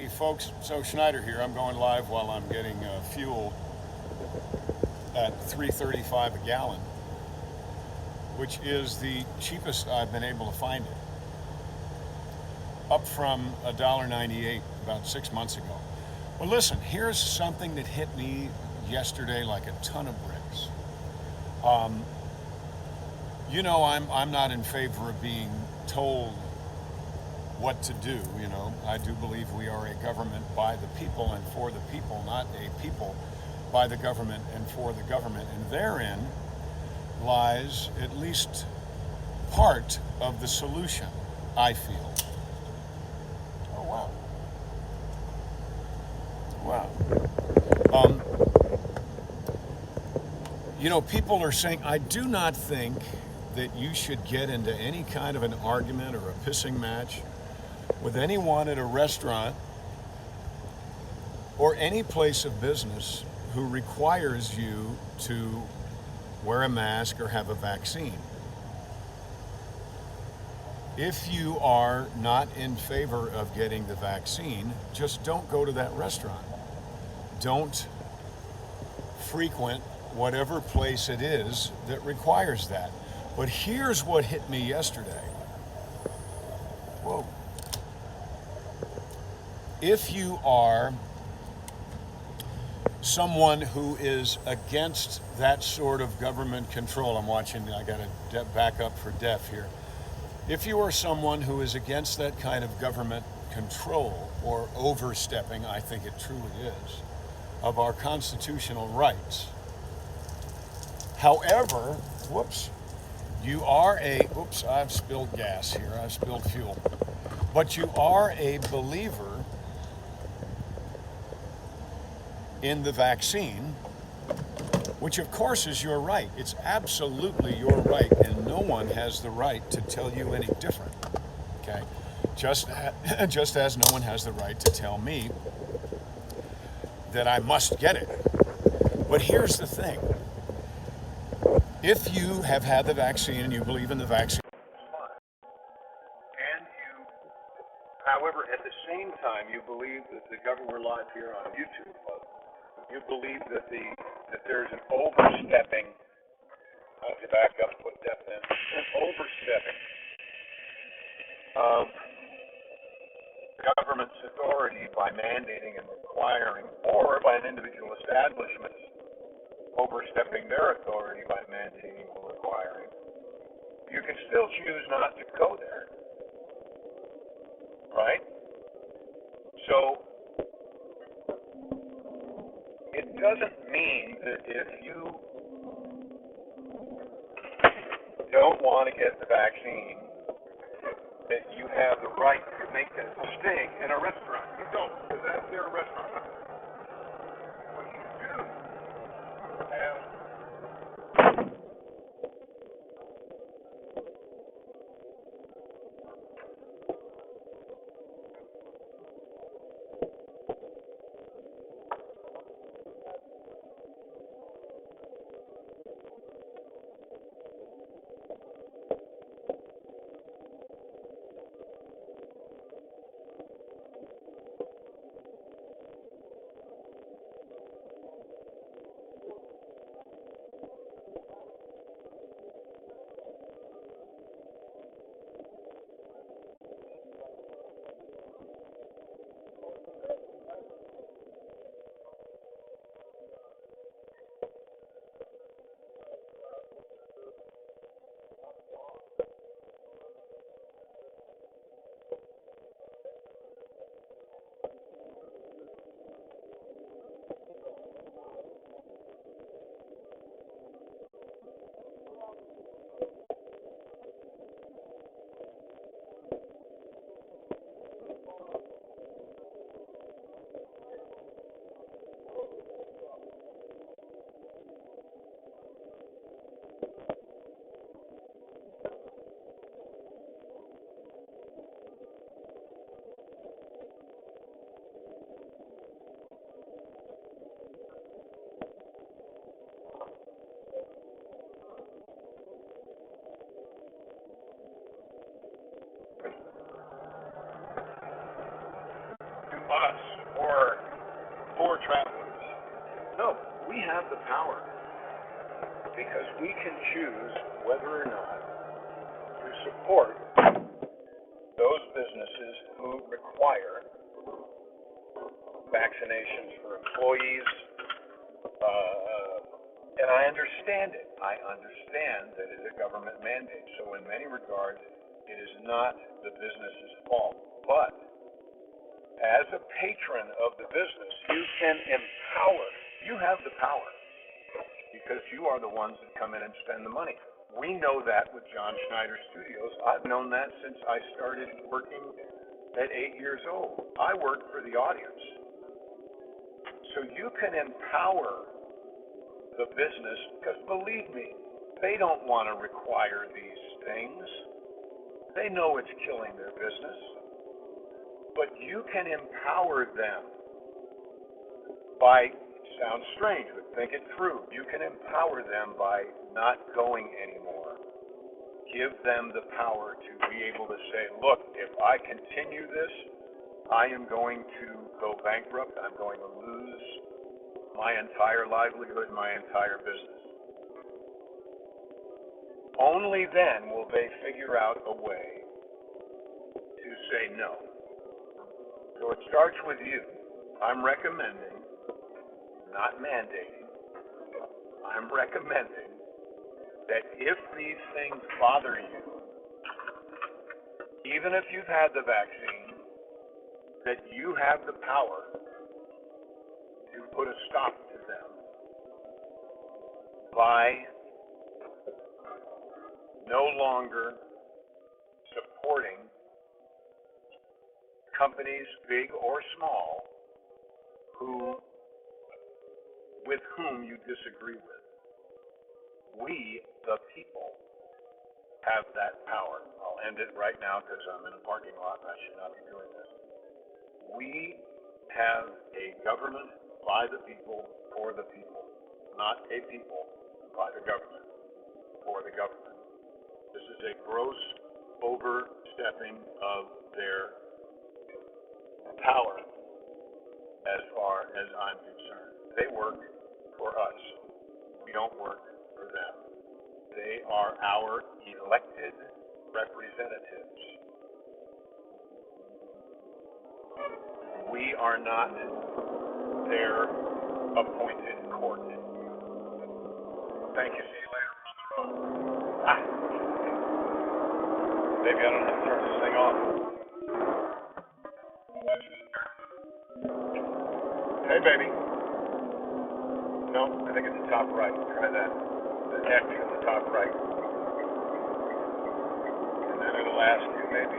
Hey folks, so Schneider here. I'm going live while I'm getting fuel at 3.35 a gallon, which is the cheapest I've been able to find it, up from $1.98 about 6 months ago. Well, listen, here's something that hit me yesterday like a ton of bricks. Um, I'm not in favor of being told what to do. I do believe we are a government by the people and for the people, not a people by the government and for the government. And therein lies at least part of the solution, I feel. Oh, wow. Wow. Um, People are saying, I do not think that you should get into any kind of an argument or a pissing match with anyone at a restaurant or any place of business who requires you to wear a mask or have a vaccine. If you are not in favor of getting the vaccine, just don't go to that restaurant. Don't frequent whatever place it is that requires that. But here's what hit me yesterday. Whoa. If you are someone who is against that sort of government control, I got to back up for deaf here. If you are someone who is against that kind of government control or overstepping, I think it truly is, of our constitutional rights. However, I've spilled gas here, I've spilled fuel, but you are a believer in the vaccine, which of course is your right. It's absolutely your right, and no one has the right to tell you any different. Okay, just as no one has the right to tell me that I must get it. But here's the thing: if you have had the vaccine and you believe in the vaccine, and however, at the same time, you believe that the government, we're live here on YouTube, you believe that there's an overstepping. I have to back up and put that in. An overstepping of government's authority by mandating and requiring, or by an individual establishment overstepping their authority by mandating or requiring. You can still choose not to go there, right? So it doesn't mean that if you don't want to get the vaccine, that you have the right to make a mistake in a restaurant. You don't, because that's their restaurant. What you do have us or for travelers. No, we have the power because we can choose whether or not to support those businesses who require vaccinations for employees. And I understand it. I understand that it's a government mandate. So in many regards, it is not the business's fault. But as a patron of the business, you can empower. You have the power because you are the ones that come in and spend the money. We know that with John Schneider Studios. I've known that since I started working at 8 years old. I worked for the audience. So you can empower the business, because believe me, they don't want to require these things. They know it's killing their business. But you can empower them by, sounds strange, but think it through. You can empower them by not going anymore. Give them the power to be able to say, look, if I continue this, I am going to go bankrupt. I'm going to lose my entire livelihood, my entire business. Only then will they figure out a way to say no. So it starts with you. I'm recommending, not mandating, I'm recommending that if these things bother you, even if you've had the vaccine, that you have the power to put a stop to them by no longer supporting companies, big or small, with whom you disagree with. We, the people, have that power. I'll end it right now because I'm in a parking lot and I should not be doing this. We have a government by the people, for the people, not a people by the government, for the government. This is a gross overstepping of their power as far as I'm concerned. They work for us. We don't work for them. They are our elected representatives. We are not their appointed court. Thank you. See you later on the road. Maybe I don't have to turn this thing off. Hey, baby. No, I think it's the top right. Try that. The X in the top right. And then it'll ask you maybe.